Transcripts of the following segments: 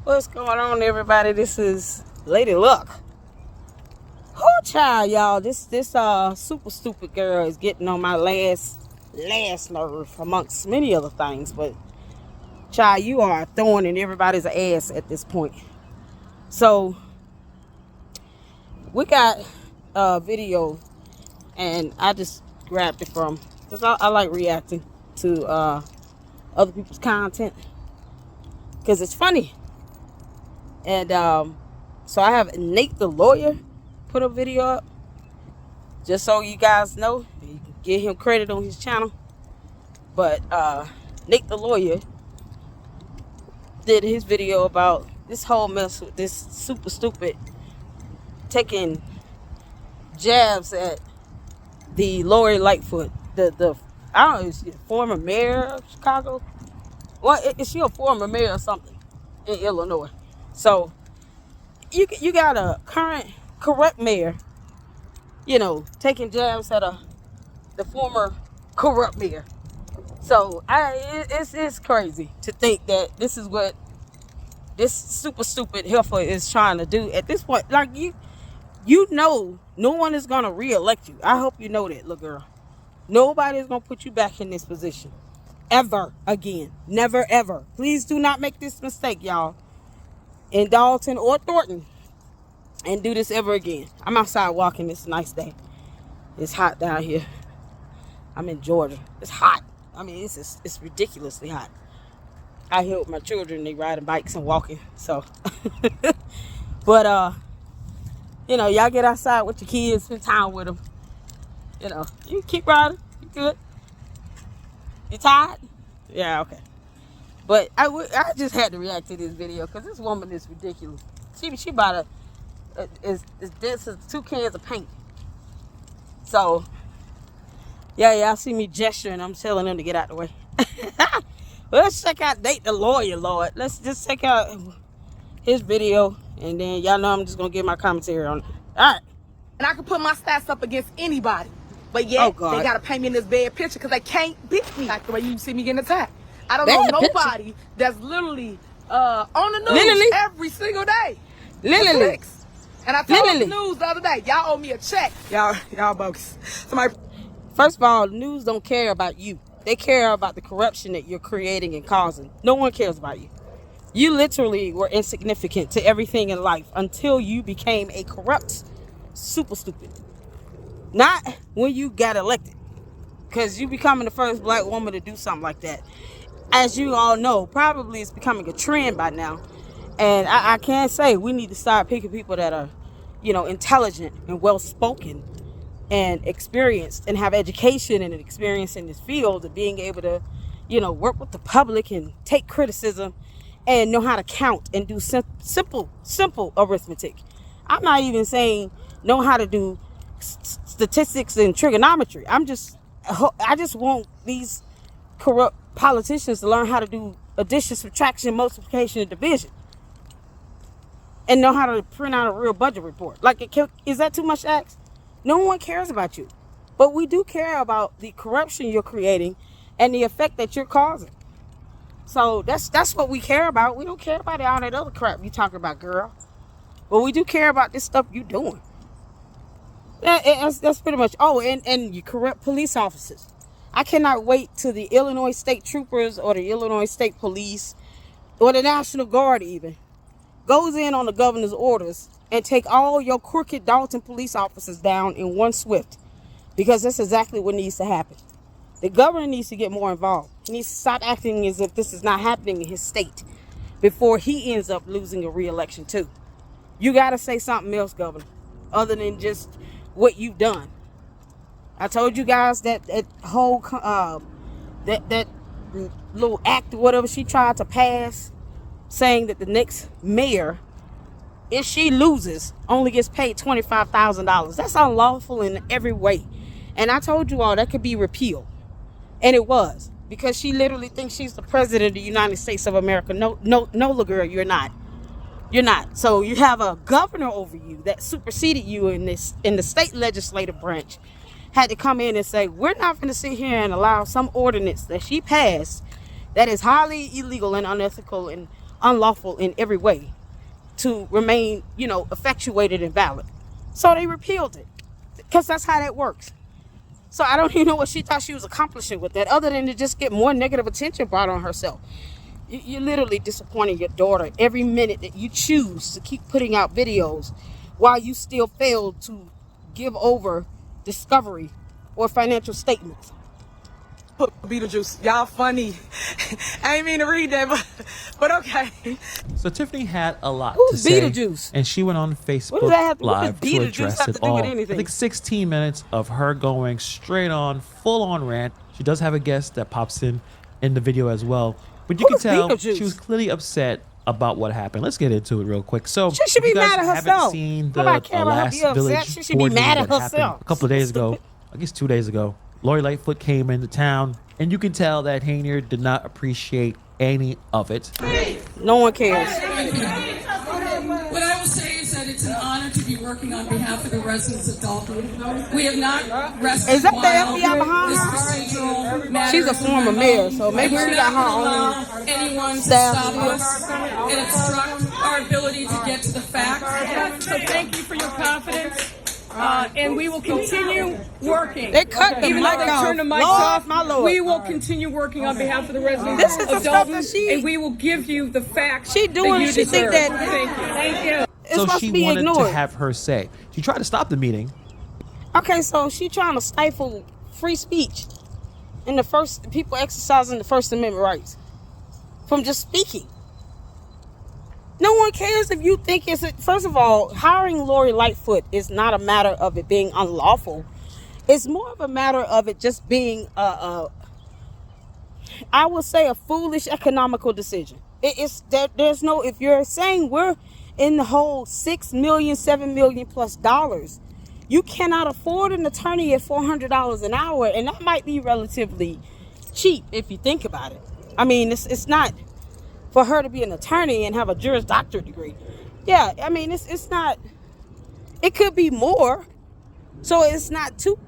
What's going on, everybody? This is Lady Luck. Oh, child, y'all. This super stupid girl is getting on my last nerve, amongst many other things. But, child, you are a thorn in everybody's ass at this point. So, we got a video, and I just grabbed it from, because I like reacting to other people's content, because it's funny. And so I have Nate the lawyer put a video up, just so you guys know. You can give him credit on his channel. But Nate the lawyer did his video about this whole mess with this super stupid taking jabs at the Lori Lightfoot, the I don't know, is she a former mayor of Chicago? Well, is she a former mayor or something in Illinois? So you got a current corrupt mayor, taking jabs at the former corrupt mayor. So it's crazy to think that this is what this super stupid heifer is trying to do at this point. Like, no one is gonna re-elect you. I hope you know that, little girl. Nobody is gonna put you back in this position ever again. Never ever. Please do not make this mistake, y'all, in Dalton or Thornton, and do this ever again. I'm outside walking. It's a nice day. It's hot down here. I'm in Georgia. It's hot. I mean, it's ridiculously hot. I here with my children. They riding bikes and walking. So, but y'all get outside with your kids, spend time with them. You keep riding. You good? You tired? Yeah, okay. But I just had to react to this video because this woman is ridiculous. She bought is dense as 2 cans of paint. So yeah, y'all see me gesturing. I'm telling them to get out the way. Well, let's check out Nate the lawyer, Lord. Let's just check out his video, and then y'all know I'm just gonna give my commentary on it. All right. And I can put my stats up against anybody, but yet they gotta paint me in this bad picture because they can't beat me like the way you see me getting attacked. I don't know nobody that's literally on the news every single day. Literally. And I told the news the other day, y'all owe me a check. Y'all bogus. Somebody. First of all, the news don't care about you. They care about the corruption that you're creating and causing. No one cares about you. You literally were insignificant to everything in life until you became a corrupt super stupid. Not when you got elected, because you becoming the first black woman to do something like that. As you all know, probably it's becoming a trend by now. And I can't say we need to start picking people that are, intelligent and well-spoken and experienced and have education and experience in this field of being able to, work with the public and take criticism and know how to count and do simple arithmetic. I'm not even saying know how to do statistics and trigonometry. I just want these corrupt politicians to learn how to do addition, subtraction, multiplication, and division, and know how to print out a real budget report. Like, is that too much to ask? No one cares about you, but we do care about the corruption you're creating and the effect that you're causing. So that's what we care about. We don't care about all that other crap you talking about, girl. But we do care about this stuff you doing. That's pretty much. Oh, and you corrupt police officers. I cannot wait till the Illinois State Troopers or the Illinois State Police or the National Guard even goes in on the governor's orders and take all your crooked Dalton police officers down in one swift, because that's exactly what needs to happen. The governor needs to get more involved. He needs to stop acting as if this is not happening in his state before he ends up losing a re-election too. You got to say something else, governor, other than just what you've done. I told you guys that whole that little act or whatever she tried to pass, saying that the next mayor, if she loses, only gets paid $25,000. That's unlawful in every way. And I told you all that could be repealed. And it was. Because she literally thinks she's the president of the United States of America. No, little girl, you're not. You're not. So you have a governor over you that superseded you in the state legislative branch. Had to come in and say, we're not going to sit here and allow some ordinance that she passed that is highly illegal and unethical and unlawful in every way to remain, effectuated and valid. So they repealed it because that's how that works. So I don't even know what she thought she was accomplishing with that, other than to just get more negative attention brought on herself. You're literally disappointing your daughter every minute that you choose to keep putting out videos while you still fail to give over discovery or financial statements. Beetlejuice, y'all funny. I didn't mean to read that, but okay. So Tiffany had a lot Who's to say, Beetlejuice? and she went on Facebook Live to address it all. I think 16 minutes of her going straight on, full on rant. She does have a guest that pops in the video as well, but you can tell she was clearly upset about what happened. Let's get into it real quick. So she should be mad at herself. Haven't seen the last village she should be mad at herself. A couple of days ago, I guess 2 days ago, Lori Lightfoot came into town, and you can tell that Henyard did not appreciate any of it. No one cares. What I will say is that it's an honor to be working on behalf of the residents of Dalton. We have not rested. Is that the FBI behind her? She's a former mayor, so maybe she got her own anyone to stop us and obstruct our ability to get to the facts. So thank you for your confidence. And we will continue working. They cut even though they turned the mics off. My Lord. We will continue working on behalf of the residents of Dalton, and we will give you the facts. She doing. That you she think that. Thank you. Thank you. So she wanted to have her say. She tried to stop the meeting. Okay, so she trying to stifle free speech and people exercising the First Amendment rights from just speaking. No one cares if you think first of all, hiring Lori Lightfoot is not a matter of it being unlawful. It's more of a matter of it just being I would say a foolish economical decision. There's no, if you're saying we're in the whole $6 million, $7 million plus dollars, you cannot afford an attorney at $400 an hour, and that might be relatively cheap if you think about it. I mean, it's not for her to be an attorney and have a Juris Doctorate degree. Yeah, I mean, it's not, it could be more. So it's not too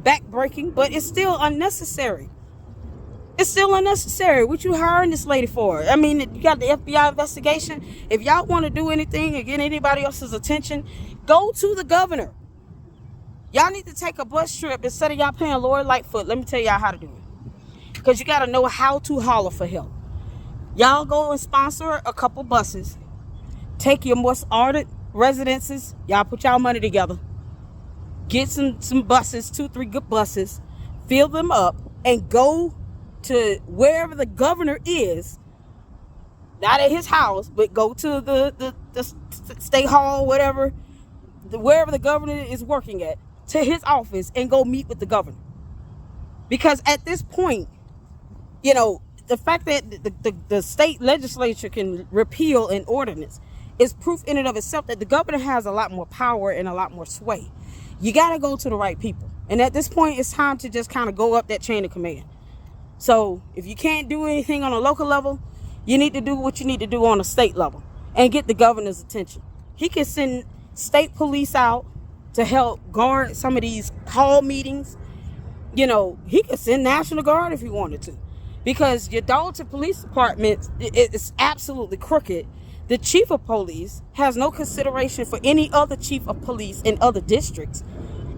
backbreaking, but it's still unnecessary. It's still unnecessary. What you hiring this lady for? I mean, you got the FBI investigation. If y'all want to do anything or get anybody else's attention, go to the governor. Y'all need to take a bus trip instead of y'all paying Lori Lightfoot. Let me tell y'all how to do it. Because you got to know how to holler for help. Y'all go and sponsor a couple buses. Take your most ardent residences. Y'all put y'all money together. Get some buses, 2-3 good buses. Fill them up and go to wherever the governor is. Not at his house, but go to the state hall, whatever. Wherever the governor is working at. To his office and go meet with the governor. Because at this point, the fact that the state legislature can repeal an ordinance is proof in and of itself that the governor has a lot more power and a lot more sway. You got to go to the right people. And at this point, it's time to just kind of go up that chain of command. So if you can't do anything on a local level, you need to do what you need to do on a state level and get the governor's attention. He can send state police out to help guard some of these hall meetings. He could send National Guard if he wanted to. Because your Dalton Police Department is absolutely crooked. The chief of police has no consideration for any other chief of police in other districts.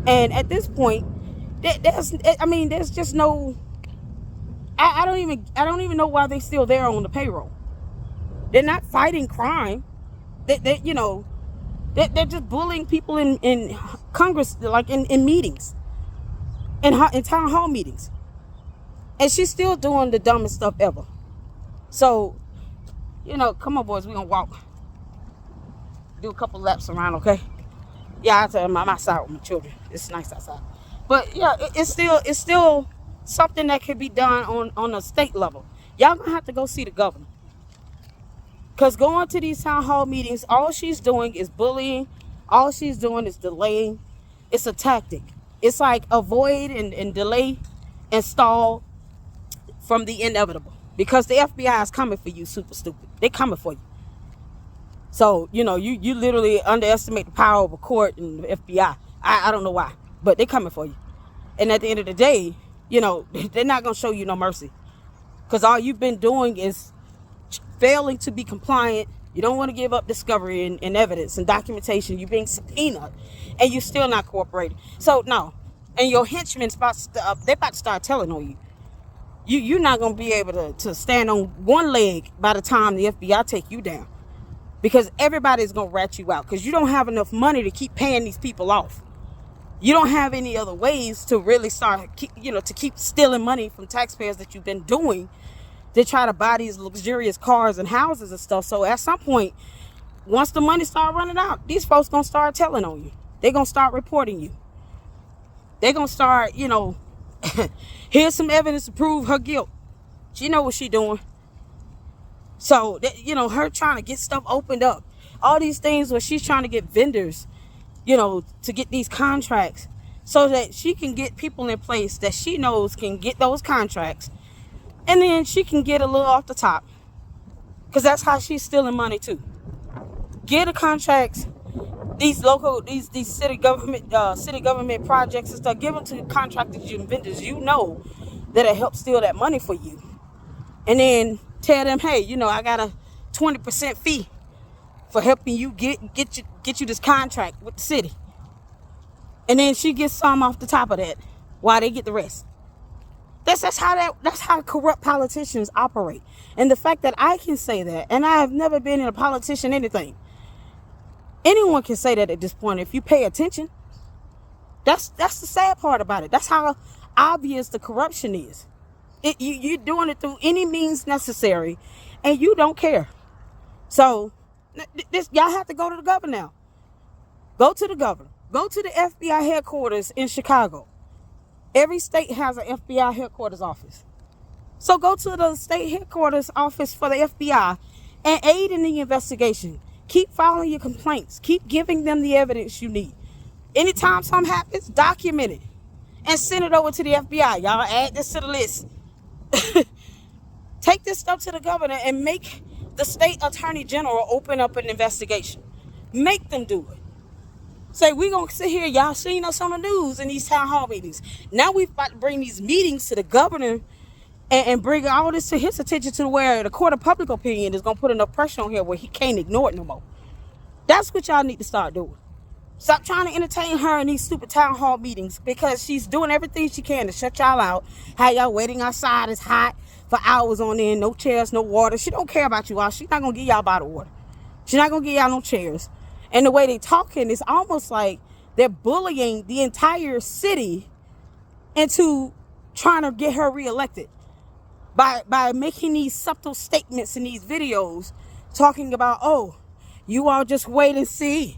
And at this point, there's just no, I don't even know why they're still there on the payroll. They're not fighting crime. They're just bullying people in Congress, like in meetings, in town hall meetings. And she's still doing the dumbest stuff ever. So, come on, boys, we're going to walk. Do a couple laps around, okay? Yeah, I'm outside with my children. It's nice outside. But, yeah, it's still something that could be done on a state level. Y'all going to have to go see the governor. Because going to these town hall meetings, all she's doing is bullying. All she's doing is delaying. It's a tactic. It's like avoid and delay and stall from the inevitable, because the FBI is coming for you, super stupid. They're coming for you. So, you literally underestimate the power of a court and the FBI. I don't know why, but they're coming for you. And at the end of the day, they're not going to show you no mercy, because all you've been doing is failing to be compliant. You don't want to give up discovery and evidence and documentation. You're being subpoenaed, and you're still not cooperating. So no, and your henchmen's they're about to start telling on you. You're not gonna be able to stand on one leg by the time the FBI take you down, because everybody's gonna rat you out because you don't have enough money to keep paying these people off. You don't have any other ways to really start, to keep stealing money from taxpayers that you've been doing to try to buy these luxurious cars and houses and stuff. So at some point, once the money start running out, these folks gonna start telling on you. They're gonna start reporting you. They're gonna start, here's some evidence to prove her guilt. She know what she doing. So, her trying to get stuff opened up. All these things where she's trying to get vendors, to get these contracts so that she can get people in place that she knows can get those contracts. And then she can get a little off the top. Because that's how she's stealing money too. Get the contracts, these city government projects and stuff, give them to contractors and vendors that'll help steal that money for you. And then tell them, hey, I got a 20% fee for helping you get you this contract with the city. And then she gets some off the top of that while they get the rest. That's how corrupt politicians operate. And the fact that I can say that, and I have never been a politician anything. Anyone can say that at this point if you pay attention. That's the sad part about it. That's how obvious the corruption is. You're doing it through any means necessary, and you don't care. So y'all have to go to the governor now. Go to the governor. Go to the FBI headquarters in Chicago. Every state has an FBI headquarters office. So go to the state headquarters office for the FBI and aid in the investigation. Keep filing your complaints. Keep giving them the evidence you need. Anytime something happens, document it and send it over to the FBI. Y'all add this to the list. Take this stuff to the governor and make the state attorney general open up an investigation. Make them do it. Say, we're going to sit here, y'all seen us on the news in these town hall meetings. Now we've about to bring these meetings to the governor and bring all this to his attention to where the court of public opinion is going to put enough pressure on here where he can't ignore it no more. That's what y'all need to start doing. Stop trying to entertain her in these stupid town hall meetings because she's doing everything she can to shut y'all out. How y'all waiting outside, it's hot for hours on end, no chairs, no water. She don't care about you all. She's not going to give y'all bottled water. She's not going to give y'all no chairs. And the way they talking is almost like they're bullying the entire city into trying to get her reelected by making these subtle statements in these videos talking about, oh, you all just wait and see.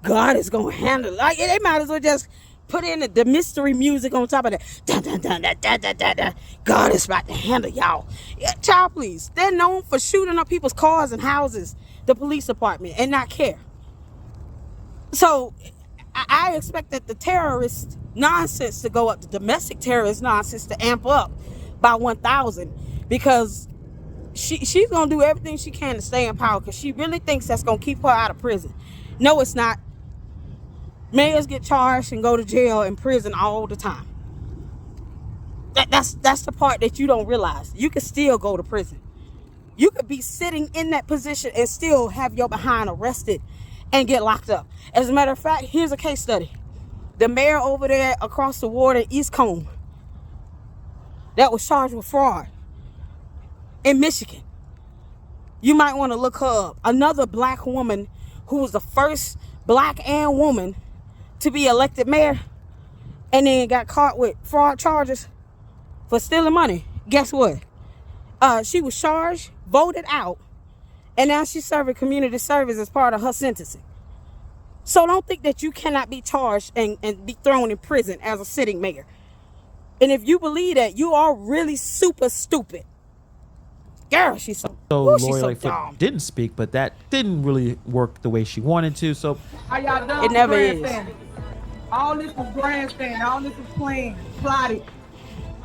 God is going to handle it. Like, they might as well just put in the mystery music on top of that. Dun, dun, dun, dun, dun, dun, dun, dun. God is about to handle y'all. Yeah, child, please. They're known for shooting up people's cars and houses, the police department, and not care. So I expect that the terrorist nonsense to go up, the domestic terrorist nonsense to amp up by 1,000 because she's going to do everything she can to stay in power because she really thinks that's going to keep her out of prison. No, it's not. Mayors get charged and go to jail and prison all the time. That's the part that you don't realize. You can still go to prison. You could be sitting in that position and still have your behind arrested and get locked up. As a matter of fact, here's a case study. The mayor over there across the water in East Combe that was charged with fraud in Michigan. You might want to look her up. Another black woman who was the first black and woman to be elected mayor and then got caught with fraud charges for stealing money. Guess what? She was charged, voted out, and now she's serving community service as part of her sentencing. So don't think that you cannot be charged and be thrown in prison as a sitting mayor. And if you believe that, you are really super stupid. Girl, she's so Lori Lightfoot didn't speak, but that didn't really work the way she wanted to. So how y'all done? It never is. All this is grandstand. All this is playing, plotted.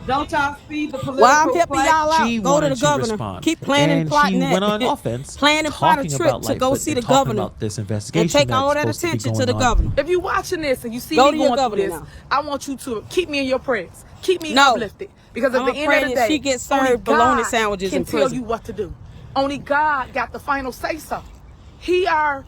Don't y'all see the political Well, I'm helping y'all out. She go to the governor. Respond. Keep planning and plotting she that. went on offense, plan and plot a trip to go see the governor about this investigation and take all that attention to the governor. If you're watching this and you see go me to your going through governor this, now. I want you to keep me in your prayers. Keep me uplifted. Because at the end of the day, she gets served bologna sandwiches can in prison. tell you what to do. Only God got the final say so. He are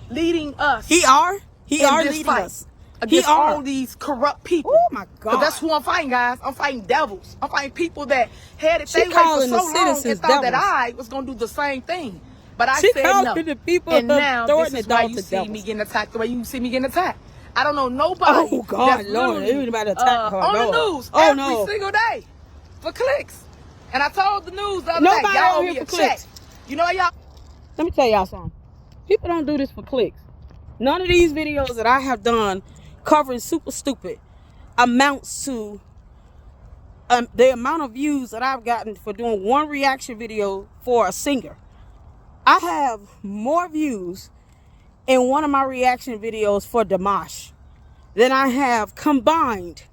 leading us. He are leading fight us against all these corrupt people. Oh my God! That's who I'm fighting, guys. I'm fighting devils. I'm fighting people that had it their way for calling so the long citizens and thought that devils. I was gonna do the same thing. But I She said calling no. the people And now this is why adults you to see devils. me getting attacked the way you see me getting attacked. I don't know nobody. Oh God, that's Lord, literally, everybody attack her. on Lord. the news every single day for clicks. And I told the news the other day, y'all owe me a check. You know y'all. Let me tell y'all something. People don't do this for clicks. None of these videos that I have done covering Super Stupid amounts to the amount of views that I've gotten for doing one reaction video for a singer. I have more views in one of my reaction videos for Dimash than I have combined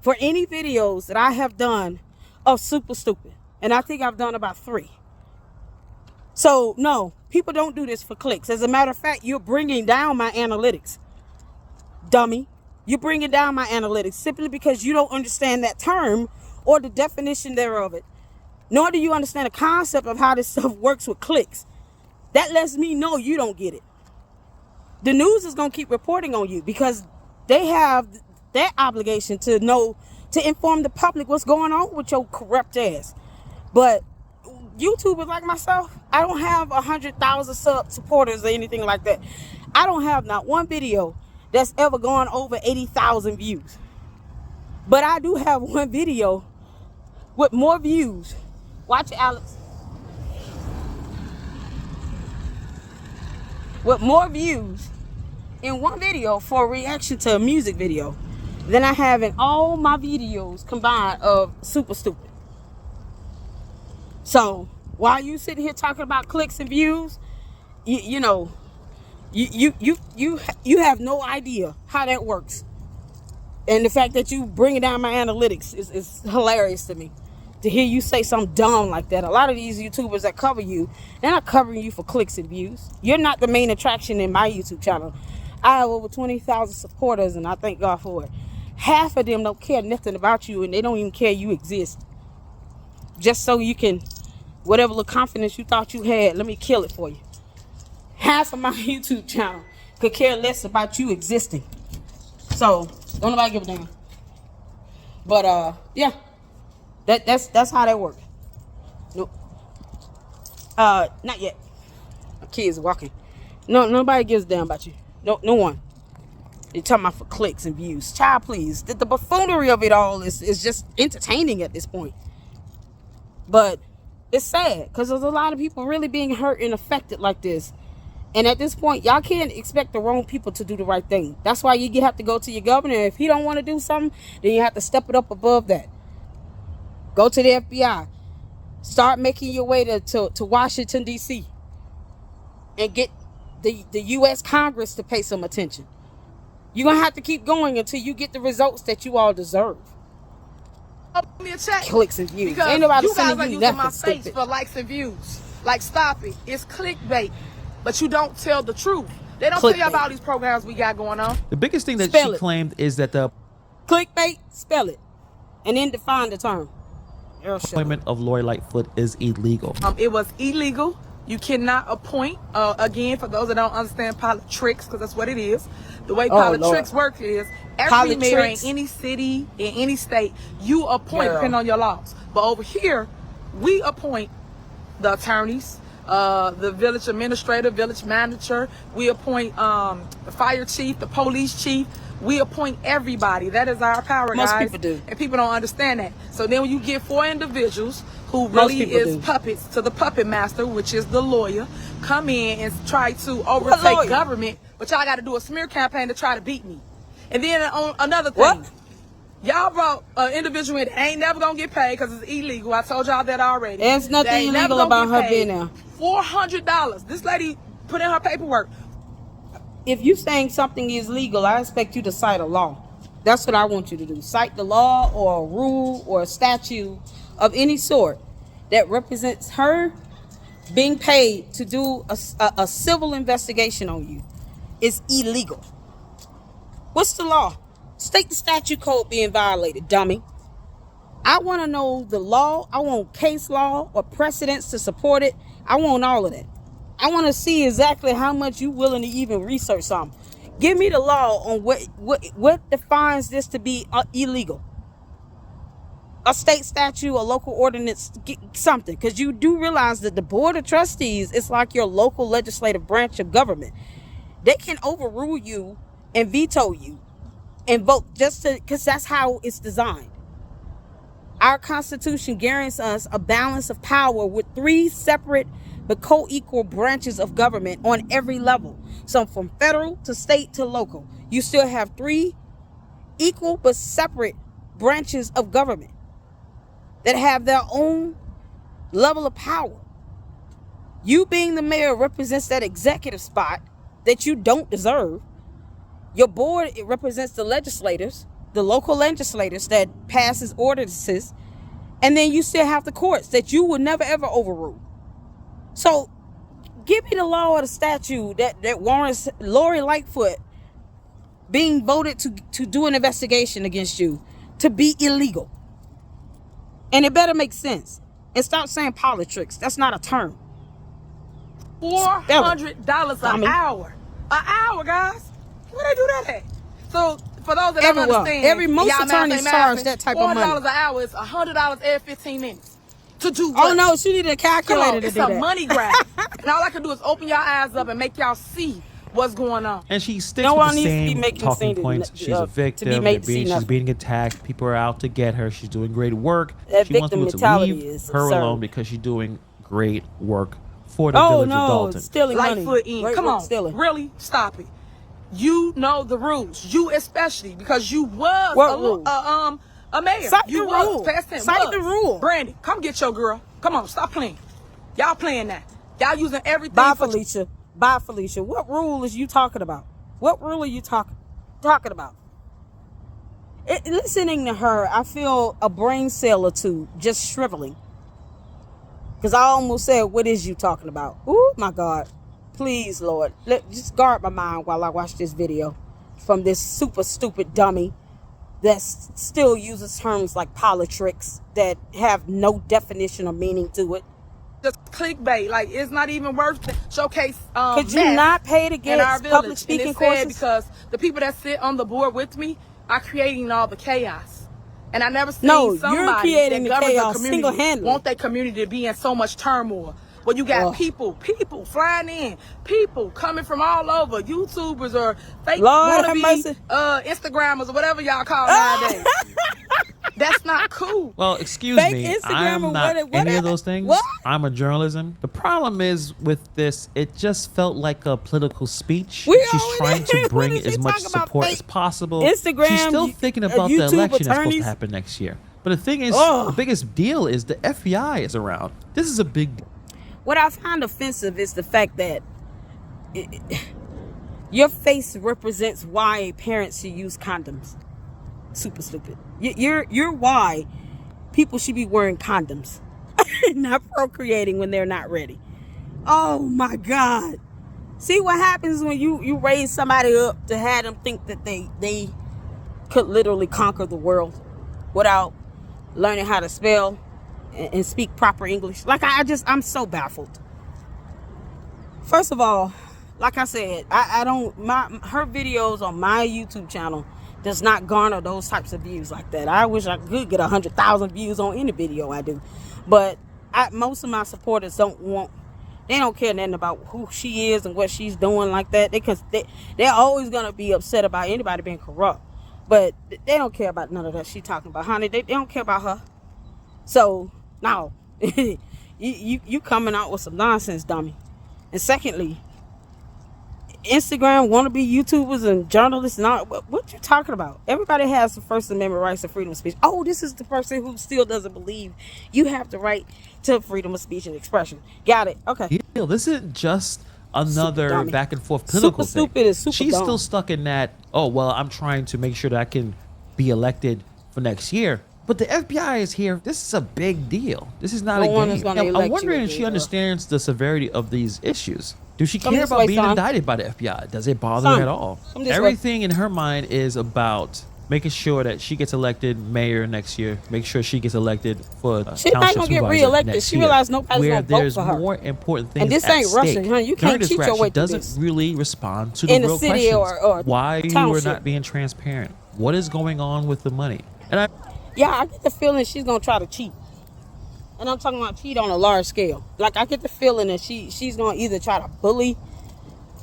for any videos that I have done of Super Stupid. And I think I've done about 3. So, no, people don't do this for clicks. As a matter of fact, you're bringing down my analytics. Dummy. You're bringing down my analytics simply because you don't understand that term or the definition thereof it. Nor do you understand the concept of how this stuff works with clicks. That lets me know you don't get it. The news is going to keep reporting on you because they have that obligation to know, to inform the public what's going on with your corrupt ass. But YouTubers like myself, I don't have 100,000 supporters or anything like that. I don't have not one video that's ever gone over 80,000 views. But I do have one video with more views. Watch it, Alex. With more views in one video for a reaction to a music video than I have in all my videos combined of Super Stupid. So while you sitting here talking about clicks and views, you know, you have no idea how that works. And the fact that you bringing down my analytics is hilarious to me. To hear you say something dumb like that. A lot of these YouTubers that cover you, they're not covering you for clicks and views. You're not the main attraction in my YouTube channel. I have over 20,000 supporters, and I thank God for it. Half of them don't care nothing about you, and they don't even care you exist. Just so you can, whatever little confidence you thought you had, let me kill it for you. Half of my YouTube channel could care less about you existing. So, don't nobody give a damn. But, yeah. That's how that works. Nope. Not yet. My kids are walking. No, nobody gives a damn about you. No one. You're talking about for clicks and views. Child, please. The buffoonery of it all is just entertaining at this point. But it's sad because there's a lot of people really being hurt and affected like this. And at this point, y'all can't expect the wrong people to do the right thing. That's why you have to go to your governor. If he don't want to do something, then you have to step it up above that. Go to the FBI. Start making your way to Washington, D.C. and get the U.S. Congress to pay some attention. You're going to have to keep going until you get the results that you all deserve. Me a check. Clicks and views. Because ain't nobody you guys sending are you using nothing my face stupid. for likes and views. Like, stop it. It's clickbait. But you don't tell the truth. They don't tell you about all these programs we got going on. The biggest thing that Spell she it. claimed is that the Clickbait, spell it. And then define the term. appointment of Lori Lightfoot is illegal. It was illegal. You cannot appoint, again, for those that don't understand politics, because that's what it is. The way politics work is every mayor in any city, in any state, you appoint depending on your laws. But over here, we appoint the attorneys, the village administrator, village manager. We appoint the fire chief, the police chief. We appoint everybody. That is our power, guys. Most people do. And people don't understand that. So then when you get 4 individuals who really is puppets to the puppet master, which is the lawyer, come in and try to overtake government, but y'all got to do a smear campaign to try to beat me. And then on another thing, y'all brought an individual in that ain't never going to get paid because it's illegal. I told y'all that already. There's nothing illegal about her being there. $400. This lady put in her paperwork. If you saying something is legal, I expect you to cite a law. That's what I want you to do. Cite the law or a rule or a statute of any sort that represents her being paid to do a civil investigation on you. It's illegal. What's the law? State the statute code being violated, dummy. I want to know the law. I want case law or precedents to support it. I want all of that. I want to see exactly how much you willing to even research something. Give me the law on what defines this to be illegal. A state statute, a local ordinance, something. Because you do realize that the Board of Trustees is like your local legislative branch of government. They can overrule you and veto you and vote because that's how it's designed. Our Constitution guarantees us a balance of power with 3 separate but co-equal branches of government on every level. So from federal to state to local, you still have 3 equal but separate branches of government that have their own level of power. You being the mayor represents that executive spot that you don't deserve. Your board, it represents the legislators, the local legislators that passes ordinances, and then you still have the courts that you would never ever overrule. So give me the law or the statute that warrants Lori Lightfoot being voted to do an investigation against you to be illegal. And it better make sense. And stop saying politics. That's not a term. $400 an hour. An hour, guys. Where they do that at? So for those that don't understand, most attorneys charge that type of money. $400 an hour is $100 every 15 minutes. To do what? Oh no, she need a calculator to do that. It's a money grab. And all I can do is open your eyes up and make y'all see what's going on. And she sticks with the same talking points. She's a victim. She's being attacked. People are out to get her. She's doing great work. She wants people to leave her alone because she's doing great work for the village of Dalton. Stealing money. Come on, stealing. Really? Stop it. You know the rules. You especially, because you was a mayor. Cite the rule. Cite the rule. Brandy, come get your girl. Come on, stop playing. Y'all playing that. Y'all using everything. Bye, Felicia. Bye, Felicia. What rule is you talking about? What rule are you talking about? Listening to her, I feel a brain cell or two just shriveling. Because I almost said, what is you talking about? Oh, my God. Please, Lord. Just guard my mind while I watch this video from this super stupid dummy that still uses terms like politics that have no definition or meaning to it. Just clickbait, like it's not even worth it. Showcase. Could you not pay to get public speaking courses? Because the people that sit on the board with me are creating all the chaos, and I never seen you're creating the chaos single-handedly. Want their community to be in so much turmoil. Well, you got people flying in, people coming from all over, YouTubers or fake wannabe Instagrammers or whatever y'all call nowadays. That's not cool. Well, excuse me. I'm not any of those things. What? I'm a journalism. The problem is with this, it just felt like a political speech. She's trying to bring as much support as possible. Instagram, she's still thinking about the election that's supposed to happen next year. But the thing is, the biggest deal is the FBI is around. This is a big deal. What I find offensive is the fact that your face represents why parents should use condoms. Super stupid. You're why people should be wearing condoms, not procreating when they're not ready. Oh my God! See what happens when you raise somebody up to have them think that they could literally conquer the world without learning how to spell and speak proper English. Like I'm so baffled. First of all, like I said, her videos on my YouTube channel does not garner those types of views like that. I wish I could get 100,000 views on any video I do, but most of my supporters don't care nothing about who she is and what she's doing like that. They're always gonna be upset about anybody being corrupt, but they don't care about none of that she talking about, honey. They don't care about her. So now you coming out with some nonsense, dummy. And secondly, Instagram wannabe YouTubers and journalists and all, what you talking about? Everybody has the First Amendment rights to freedom of speech. Oh, this is the person who still doesn't believe you have the right to freedom of speech and expression. Got it? Okay. This isn't just another back and forth political thing. Stupid is super She's dumb. Still stuck in that, oh, well, I'm trying to make sure that I can be elected for next year. But the FBI is here. This is a big deal. This is not a game. I'm wondering if she understands the severity of these issues. Does she care about being indicted by the FBI? Does it bother her at all? Everything in her mind is about making sure that she gets elected mayor next year. Make sure she gets elected for She's not gonna get reelected. She realized nobody's gonna vote for her. Where there's more important things and this ain't Russia, huh? You can't cheat your way through this. She doesn't really respond to the in real the city questions. or Why you township. are not being transparent? What is going on with the money? And I get the feeling she's gonna try to cheat. And I'm talking about cheat on a large scale. Like, I get the feeling that she's gonna either try to bully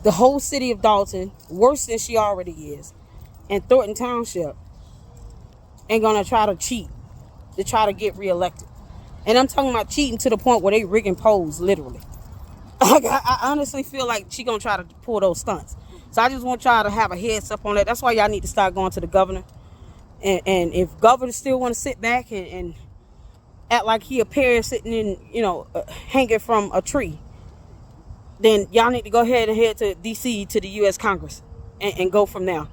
the whole city of Dalton worse than she already is, and Thornton Township, and gonna try to cheat to try to get reelected. And I'm talking about cheating to the point where they rigging polls, literally. Like, I honestly feel like she gonna try to pull those stunts. So I just want y'all to have a heads up on that. That's why y'all need to start going to the governor. And if governor still want to sit back and act like he a parrot sitting in, hanging from a tree, then y'all need to go ahead and head to D.C. to the U.S. Congress and go from there.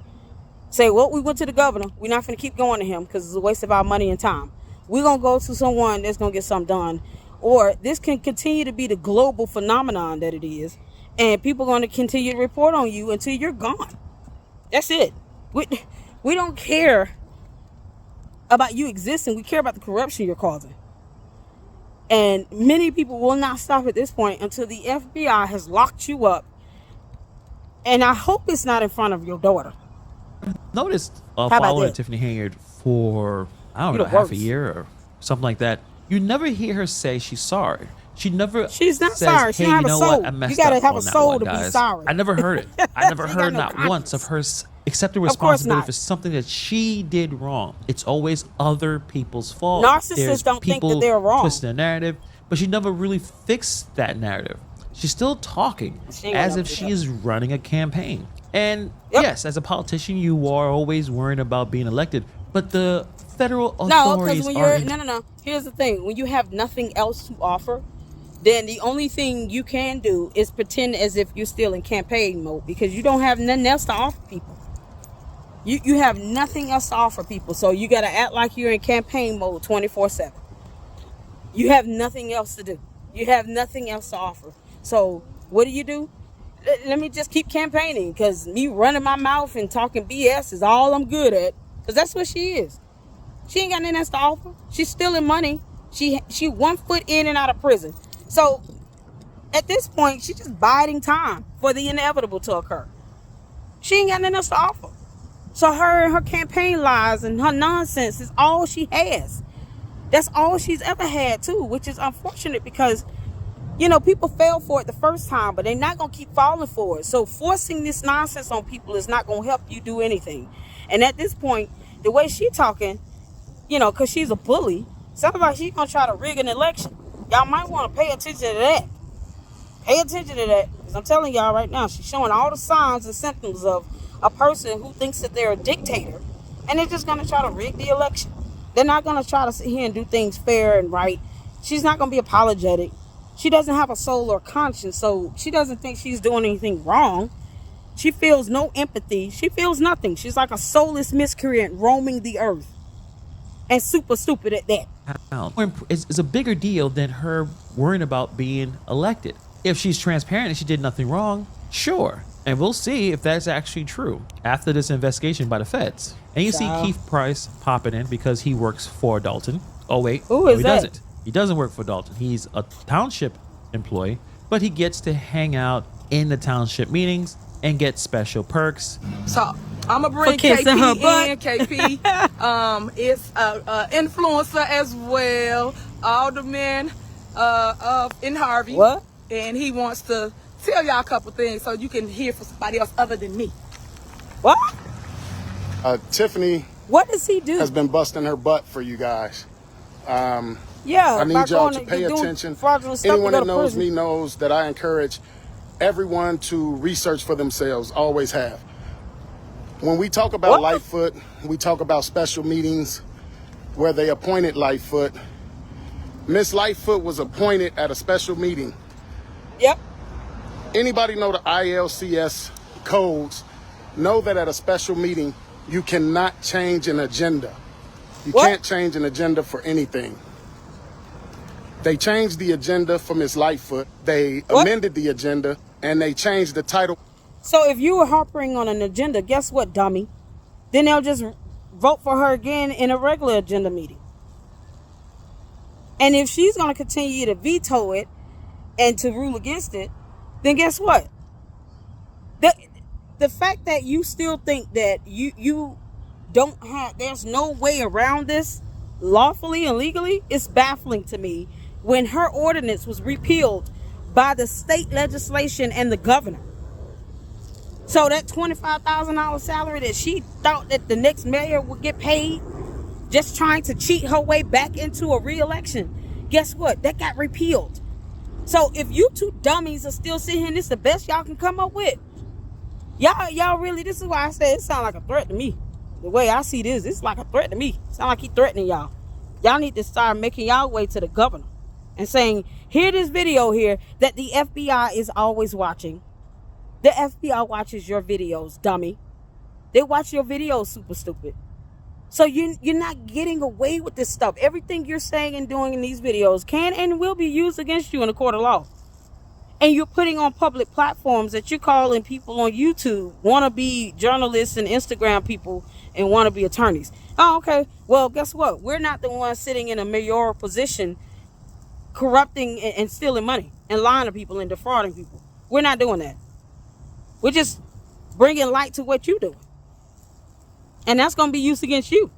Say, well, we went to the governor. We're not going to keep going to him because it's a waste of our money and time. We're going to go to someone that's going to get something done. Or this can continue to be the global phenomenon that it is. And people are going to continue to report on you until you're gone. That's it. We don't care about you existing. We care about the corruption you're causing. And many people will not stop at this point until the FBI has locked you up. And I hope it's not in front of your daughter. Noticed following Tiffany Henyard for, I don't know, half a year or something like that. You never hear her say she's sorry. She's not says, sorry. She hey, have you know a soul. what? I messed you gotta up have on a soul that one, to guys. be sorry. I never heard it. I never heard not once of her accepting responsibility for something that she did wrong. It's always other people's fault. Narcissists don't think that they're wrong. Twist the narrative, but she never really fixed that narrative. She's still talking as if she is running a campaign. And yes, as a politician, you are always worrying about being elected, but the federal authorities No. Here's the thing: when you have nothing else to offer, then the only thing you can do is pretend as if you're still in campaign mode because you don't have nothing else to offer people. You have nothing else to offer people, so you got to act like you're in campaign mode 24/7. You have nothing else to do. You have nothing else to offer. So what do? Let me just keep campaigning because me running my mouth and talking BS is all I'm good at because that's what she is. She ain't got nothing else to offer. She's stealing money. She 1 foot in and out of prison. So at this point, she's just biding time for the inevitable to occur. She ain't got nothing else to offer. So her campaign lies and her nonsense is all she has. That's all she's ever had too, which is unfortunate because, people fell for it the first time, but they're not going to keep falling for it. So forcing this nonsense on people is not going to help you do anything. And at this point, the way she talking, because she's a bully, sounds like she's going to try to rig an election. Y'all might want to pay attention to that. Pay attention to that. Because I'm telling y'all right now, she's showing all the signs and symptoms of a person who thinks that they're a dictator. And they're just going to try to rig the election. They're not going to try to sit here and do things fair and right. She's not going to be apologetic. She doesn't have a soul or conscience, so she doesn't think she's doing anything wrong. She feels no empathy. She feels nothing. She's like a soulless miscreant roaming the earth. And super stupid at that. It's a bigger deal than her worrying about being elected. If she's transparent and she did nothing wrong, sure. And we'll see if that's actually true after this investigation by the feds. And you see Keith Price popping in because he works for Dalton. Oh, wait. Who is he that? doesn't. He doesn't work for Dalton. He's a township employee, but he gets to hang out in the township meetings and get special perks. So I'm gonna bring KP in. KP is influencer as well. Alderman in Harvey. What? And he wants to tell y'all a couple things so you can hear from somebody else other than me. What? Tiffany. What does he do? Has been busting her butt for you guys. Yeah, I need y'all to pay attention. Anyone that knows me knows that I encourage everyone to research for themselves, always have. When we talk about Lightfoot, we talk about special meetings where they appointed Lightfoot. Miss Lightfoot was appointed at a special meeting. Yep. Anybody know the ILCS codes? Know that at a special meeting, you cannot change an agenda. You can't change an agenda for anything. They changed the agenda for Miss Lightfoot. They amended the agenda and they changed the title. So if you were harping on an agenda, guess what, dummy? Then they'll just vote for her again in a regular agenda meeting. And if she's going to continue to veto it and to rule against it, then guess what? The fact that you still think that you don't have, there's no way around this lawfully and legally, is baffling to me, when her ordinance was repealed by the state legislation and the governor. So that $25,000 salary that she thought that the next mayor would get paid, just trying to cheat her way back into a re-election, guess what? That got repealed. So if you two dummies are still sitting here, this is the best y'all can come up with. Y'all really, this is why I say it sounds like a threat to me. The way I see this, it's like a threat to me. It sounds like he's threatening y'all. Y'all need to start making y'all way to the governor and saying, hear this video here that the FBI is always watching. The FBI watches your videos, dummy. They watch your videos, super stupid. So you're not getting away with this stuff. Everything you're saying and doing in these videos can and will be used against you in a court of law. And you're putting on public platforms that you're calling people on YouTube want to be journalists and Instagram people and want to be attorneys. Oh, okay. Well, guess what? We're not the ones sitting in a mayoral position corrupting and stealing money and lying to people and defrauding people. We're not doing that. We're just bringing light to what you're doing. And that's going to be used against you.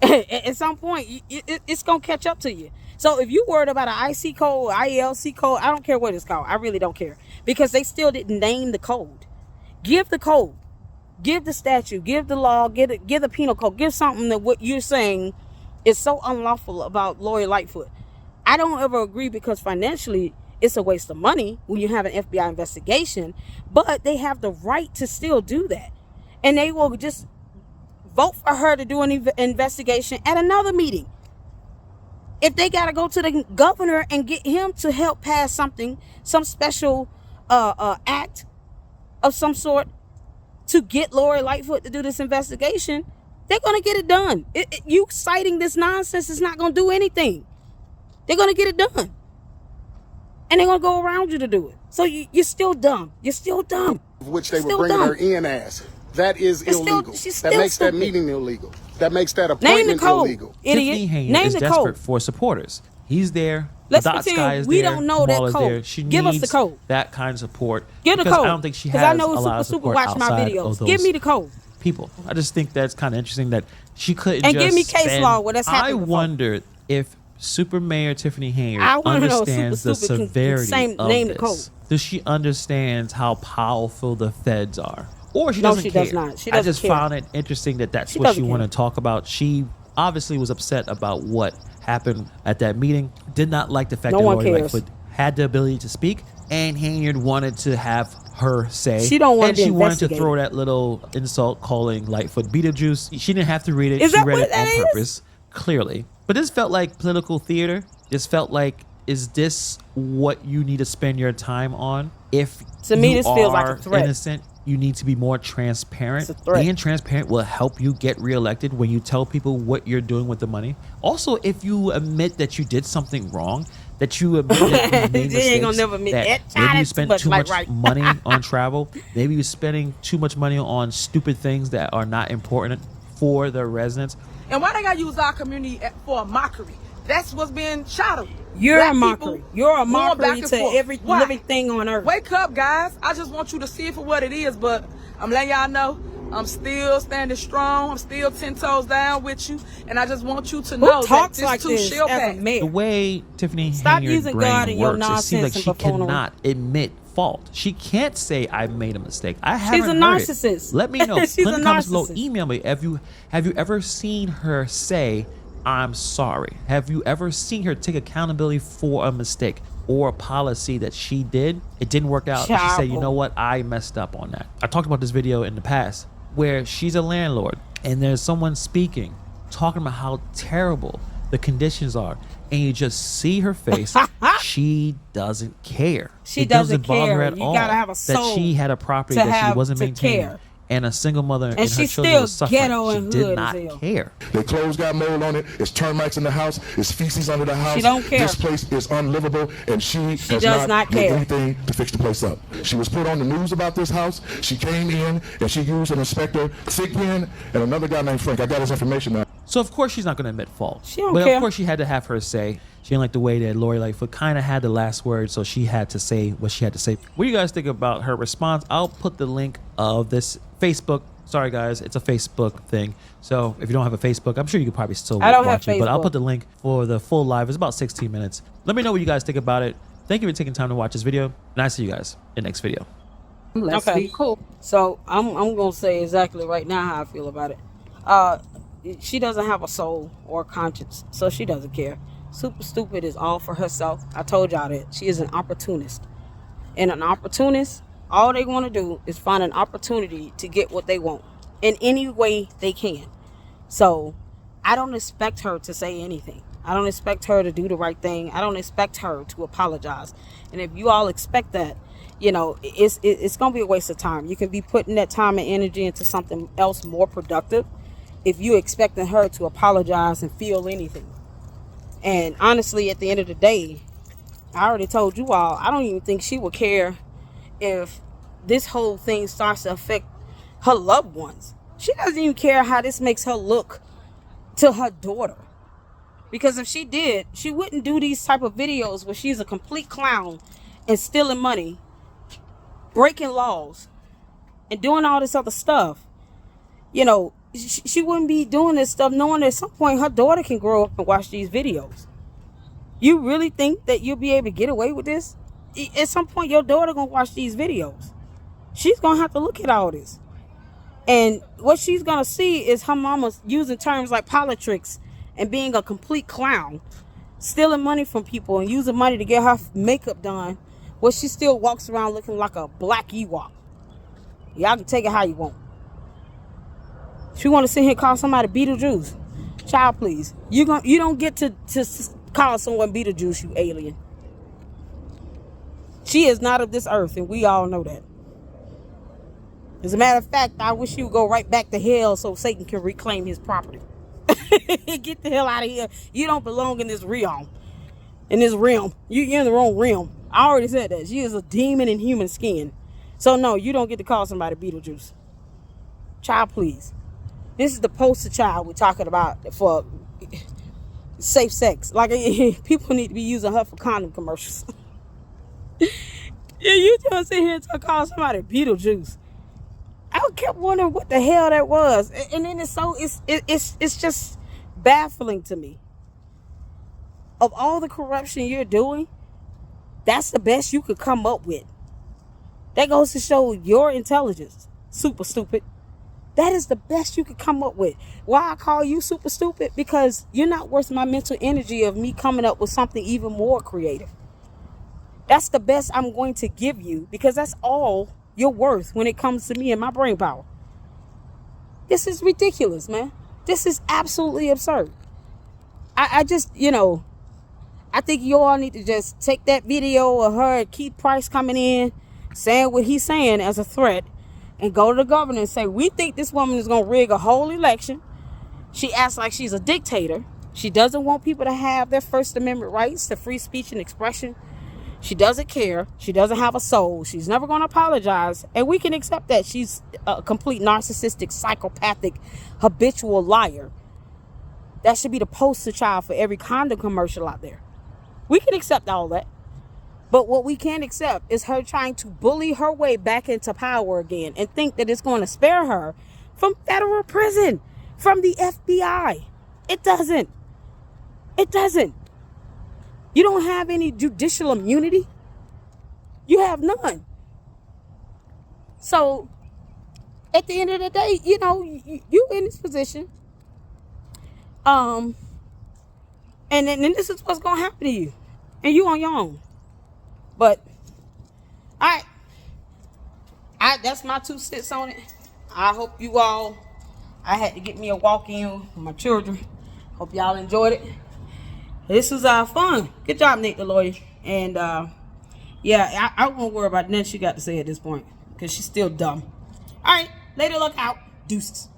At some point, it's going to catch up to you. So if you worried about an IC code, IELC code, I don't care what it's called. I really don't care. Because they still didn't name the code. Give the code. Give the statute. Give the law. Give the penal code. Give something that what you're saying is so unlawful about Lori Lightfoot. I don't ever agree, because financially it's a waste of money when you have an FBI investigation. But they have the right to still do that. And they will just vote for her to do an investigation at another meeting. If they got to go to the governor and get him to help pass something, some special act of some sort to get Lori Lightfoot to do this investigation, they're going to get it done. You citing this nonsense is not going to do anything. They're going to get it done. And they're going to go around you to do it. So you're still dumb. You're still dumb. Which they were bringing her in as. That is illegal. That makes that meeting illegal. That makes that appointment illegal. Tiffany Henyard is desperate for supporters. He's there. Let's pretend we don't know that code. Give us the code. That kind of support. Give the code. I don't think she has a lot of support watch my videos. Give me the code. People. I just think that's kind of interesting that she couldn't and give me case law where that's happened. I wondered if Super Mayor Tiffany Henyard understands the severity of this. Does she understand how powerful the feds are? Or she doesn't care. Does not. She doesn't I just care. found it interesting that that's what she wanted to talk about. She obviously was upset about what happened at that meeting. Did not like the fact that Lori Lightfoot had the ability to speak, and Henyard wanted to have her say. She don't want to be And she wanted to throw that little insult calling Lightfoot Beetlejuice. She didn't have to read it. She read it on purpose, clearly. But this felt like political theater. This felt like, is this what you need to spend your time on? If to me, this feels like a threat. Innocent, you need to be more transparent. Being transparent will help you get reelected when you tell people what you're doing with the money. Also, if you admit that you did something wrong, that you admit that you made mistakes, ain't gonna never admit that maybe you spent too much money on travel, maybe you're spending too much money on stupid things that are not important for the residents. And why they gotta use our community for a mockery? That's what's being shadowed. You're a mockery. You're a mockery to every living thing on earth. Wake up, guys. I just want you to see it for what it is, but I'm letting y'all know I'm still standing strong. I'm still 10 toes down with you. And I just want you to know that this too shall pass. The way Tiffany Henyard's brain works, it seems like she cannot admit fault. She can't say I made a mistake. I haven't She's a narcissist. Let me know. She's a narcissist. Email me. Have you ever seen her say I'm sorry? Have you ever seen her take accountability for a mistake or a policy that she did? It didn't work out. She said, you know what? I messed up on that. I talked about this video in the past where she's a landlord and there's someone speaking, talking about how terrible the conditions are. And you just see her face. She doesn't care. She doesn't bother her care. at all gotta have a soul that she had a property that she wasn't maintaining. and a single mother and her she's children still were ghetto suffering. and She hood did as not hell. care. Their clothes got mold on it. It's termites in the house. It's feces under the house. She don't care. This place is unlivable, and she has does not did care. anything to fix the place up. She was put on the news about this house. She came in, and she used an inspector, Thigpen, and another guy named Frank. I got his information now. So of course she's not going to admit fault. She don't but care. Of course she had to have her say. She didn't like the way that Lori Lightfoot kind of had the last word, so she had to say what she had to say. What do you guys think about her response? I'll put the link of this Facebook. Sorry guys, it's a Facebook thing. So if you don't have a Facebook, I'm sure you could probably still watch it. But I'll put the link for the full live. It's about 16 minutes. Let me know what you guys think about it. Thank you for taking time to watch this video, and I'll see you guys in the next video. Let's be cool. So I'm gonna say exactly right now how I feel about it. She doesn't have a soul or a conscience, so she doesn't care. Super Stupid is all for herself. I told y'all that. She is an opportunist. And an opportunist, all they want to do is find an opportunity to get what they want in any way they can. So I don't expect her to say anything. I don't expect her to do the right thing. I don't expect her to apologize. And if you all expect that, you know, it's going to be a waste of time. You can be putting that time and energy into something else more productive if you expecting her to apologize and feel anything. And honestly, at the end of the day, I already told you all, I don't even think she would care if this whole thing starts to affect her loved ones. She doesn't even care how this makes her look to her daughter. Because if she did, she wouldn't do these type of videos where she's a complete clown and stealing money, breaking laws, and doing all this other stuff. You know, she wouldn't be doing this stuff knowing that at some point her daughter can grow up and watch these videos. You really think that you'll be able to get away with this? At some point your daughter gonna watch these videos. She's gonna have to look at all this. And what she's gonna see is her mama using terms like politics and being a complete clown, stealing money from people and using money to get her makeup done, where she still walks around looking like a black Ewok. Y'all can take it how you want. She want to sit here and call somebody Beetlejuice. Child, please. You don't get to call someone Beetlejuice, you alien. She is not of this earth, and we all know that. As a matter of fact, I wish you would go right back to hell so Satan can reclaim his property. Get the hell out of here. You don't belong in this realm. In this realm. You're in the wrong realm. I already said that. She is a demon in human skin. So no, you don't get to call somebody Beetlejuice. Child, please. This is the poster child we're talking about for safe sex. Like, people need to be using her for condom commercials. Yeah, you just sit here and call somebody Beetlejuice. I kept wondering what the hell that was, and then it's just baffling to me. Of all the corruption you're doing, that's the best you could come up with. That goes to show your intelligence. Super stupid. That is the best you could come up with. Why I call you super stupid? Because you're not worth my mental energy of me coming up with something even more creative. That's the best I'm going to give you, because that's all you're worth when it comes to me and my brain power. This is ridiculous, man. This is absolutely absurd. I just, I think you all need to just take that video of her and Keith Price coming in, saying what he's saying as a threat, and go to the governor and say, we think this woman is going to rig a whole election. She acts like she's a dictator. She doesn't want people to have their First Amendment rights to free speech and expression. She doesn't care. She doesn't have a soul. She's never going to apologize. And we can accept that she's a complete narcissistic, psychopathic, habitual liar. That should be the poster child for every condom commercial out there. We can accept all that. But what we can't accept is her trying to bully her way back into power again and think that it's going to spare her from federal prison, from the FBI. It doesn't. It doesn't. You don't have any judicial immunity. You have none. So, at the end of the day, you in this position. And then this is what's going to happen to you. And you on your own. But, all right. That's my 2 cents on it. I hope you all, I had to get me a walk-in with my children. Hope y'all enjoyed it. This was fun. Good job, Nate the lawyer. And, yeah, I won't worry about nothing she got to say at this point, because she's still dumb. All right. Lady Luck out. Deuces.